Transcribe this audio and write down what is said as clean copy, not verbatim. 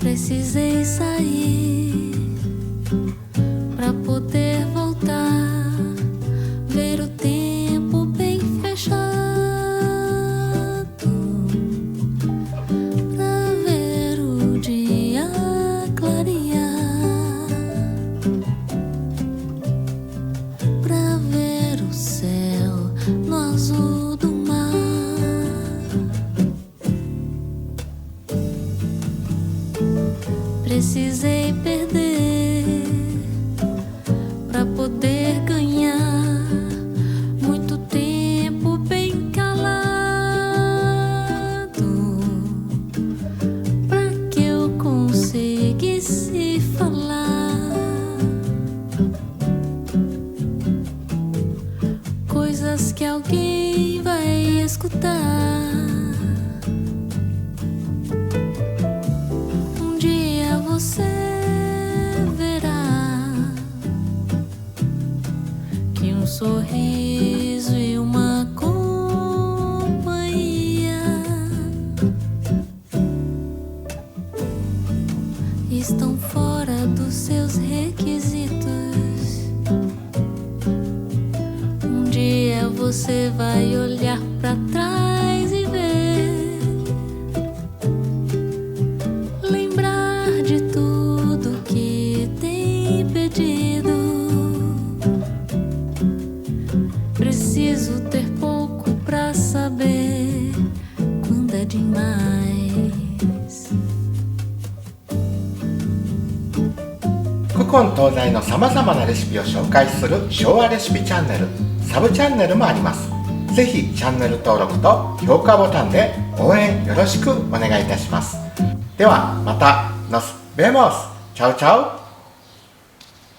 Precisei sair pra poder voltar, ver o tempo bem fechado, pra ver o dia clarear, pra ver o céu no azul do mar. Precisei perder pra poder ganhar, muito tempo bem calado, pra que eu conseguisse falar coisas que alguém vai escutar. Você verá que um sorriso e uma companhia estão fora dos seus requisitos. Um dia você vai olhar pra trás e ver, de tudo que tem pedido. Preciso ter pouco pra saber quando é demais. 古今東西のさまざまなレシピを紹介する昭和レシピチャンネル、サブチャンネルもあります。ぜひチャンネル登録と評価ボタンで応援よろしくお願いいたします。ではまた。Nos vemos. Chao, chao.